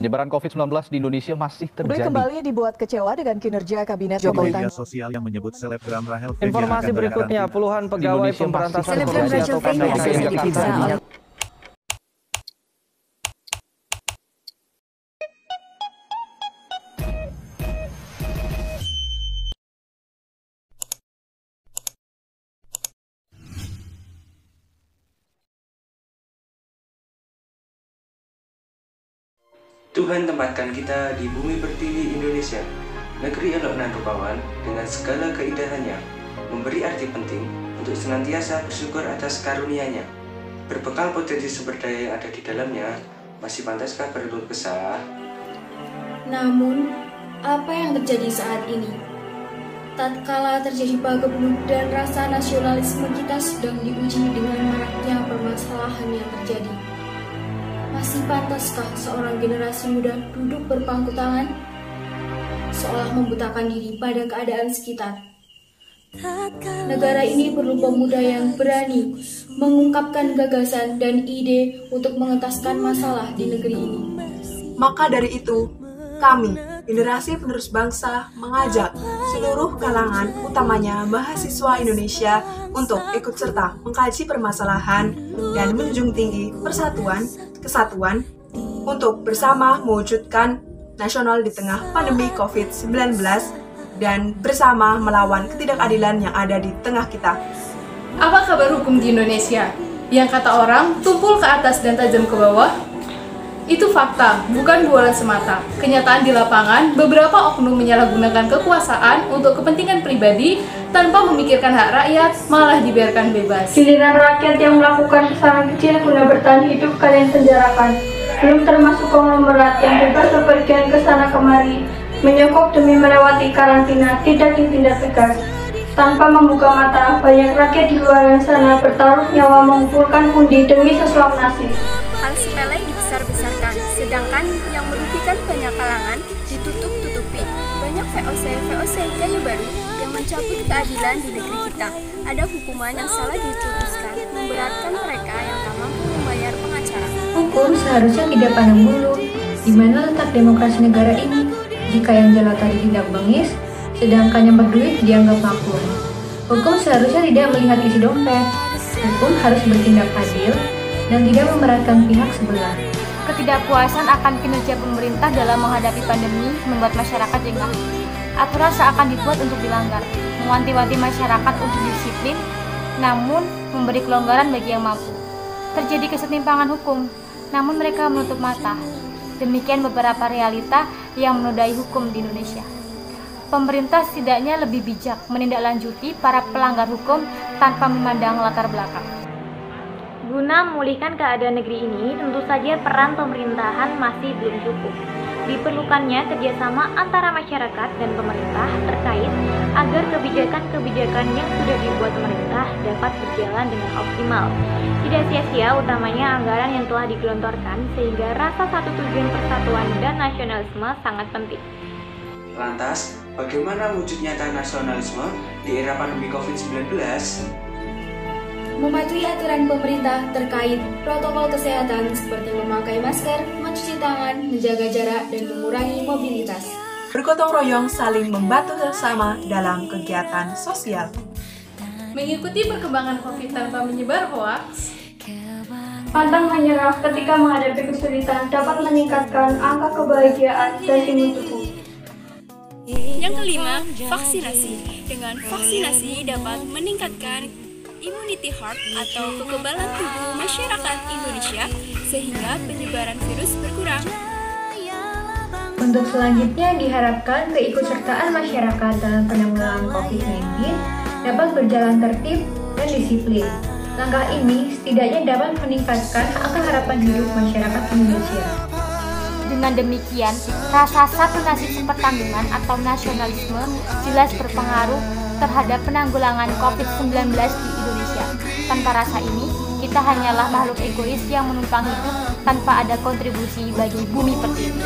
Penyebaran COVID-19 di Indonesia masih Publik terjadi. kembali dibuat kecewa dengan kinerja Kabinet Jokowi. Media sosial yang menyebut selebgram Rahel Fenya Informasi akan berikutnya, berkarantina. puluhan pegawai Indonesia pemberantasan masih korupsi terjadi atau atau KPK KPK di Jakarta Tuhan tempatkan kita di bumi pertiwi Indonesia, negeri elok nan rupawan dengan segala keindahannya, memberi arti penting untuk senantiasa bersyukur atas karunia-Nya. Berbekal potensi sumber daya yang ada di dalamnya, masih pantaskah berkeluh kesah? Namun, apa yang terjadi saat ini? Tatkala terjadi pagebluk dan rasa nasionalisme kita sedang diuji dengan maraknya permasalahan yang terjadi. Masih pantaskah seorang generasi muda duduk berpangku tangan, seolah membutakan diri pada keadaan sekitar? Negara ini perlu pemuda yang berani mengungkapkan gagasan dan ide untuk mengentaskan masalah di negeri ini. Maka dari itu, kami, generasi penerus bangsa, mengajak seluruh kalangan, utamanya mahasiswa Indonesia, untuk ikut serta mengkaji permasalahan dan menjunjung tinggi persatuan, kesatuan, untuk bersama mewujudkan nasional di tengah pandemi COVID-19 dan bersama melawan ketidakadilan yang ada di tengah kita. Apa kabar hukum di Indonesia? Yang kata orang, tumpul ke atas dan tajam ke bawah? Itu fakta, bukan bualan semata. Kenyataan di lapangan, beberapa oknum menyalahgunakan kekuasaan untuk kepentingan pribadi tanpa memikirkan hak rakyat, malah dibiarkan bebas. Giliran rakyat yang melakukan kesalahan kecil guna bertahan hidup kalian penjarakan. Belum termasuk konglomerat yang bebas bepergian ke sana kemari, menyokok demi melewati karantina, tidak ditindak tegas. Tanpa membuka mata, banyak rakyat di luar sana bertaruh nyawa mengumpulkan pundi demi sesuap nasi. Hal sepele dibesar-besarkan, sedangkan yang merugikan banyak kalangan ditutup-tutupi. Banyak VOC gaya baru yang mencabut keadilan di negeri kita. Ada hukuman yang salah diputuskan, memberatkan mereka yang tak mampu membayar pengacara. Hukum seharusnya tidak pandang bulu. Di mana letak demokrasi negara ini? Jika yang jelata ditindak bengis, sedangkan yang berduit dianggap makmur. Hukum seharusnya tidak melihat isi dompet. Hukum harus bertindak adil dan tidak memberatkan pihak sebelah. Ketidakpuasan akan kinerja pemerintah dalam menghadapi pandemi membuat masyarakat jengah. Aturan seakan dibuat untuk dilanggar, mewanti-wanti masyarakat untuk disiplin, namun memberi kelonggaran bagi yang mampu. Terjadi kesetimpangan hukum, namun mereka menutup mata. Demikian beberapa realita yang menodai hukum di Indonesia. Pemerintah setidaknya lebih bijak menindaklanjuti para pelanggar hukum tanpa memandang latar belakang. Guna memulihkan keadaan negeri ini, tentu saja peran pemerintahan masih belum cukup. Diperlukannya kerjasama antara masyarakat dan pemerintah terkait agar kebijakan-kebijakan yang sudah dibuat pemerintah dapat berjalan dengan optimal. Tidak sia-sia utamanya anggaran yang telah digelontorkan sehingga rasa satu tujuan persatuan dan nasionalisme sangat penting. Lantas, bagaimana wujud nyata nasionalisme di era pandemi COVID-19? Mematuhi aturan pemerintah terkait protokol kesehatan seperti memakai masker, mencuci tangan, menjaga jarak, dan mengurangi mobilitas. Bergotong royong saling membantu bersama dalam kegiatan sosial. Mengikuti perkembangan COVID tanpa menyebar hoaks. Pantang menyerah ketika menghadapi kesulitan dapat meningkatkan angka kebahagiaan dan imun tubuh. Yang kelima, vaksinasi. Dengan vaksinasi dapat meningkatkan immunity heart atau kekebalan tubuh masyarakat Indonesia sehingga penyebaran virus berkurang. Untuk selanjutnya diharapkan keikutsertaan masyarakat dalam penanggulangan COVID-19 dapat berjalan tertib dan disiplin. Langkah ini setidaknya dapat meningkatkan angka harapan hidup masyarakat Indonesia. Dengan demikian, rasa satu nasib sepertanggungan atau nasionalisme jelas berpengaruh terhadap penanggulangan COVID-19 di Indonesia. Tanpa rasa ini, kita hanyalah makhluk egois yang menumpang hidup tanpa ada kontribusi bagi bumi pertiwi.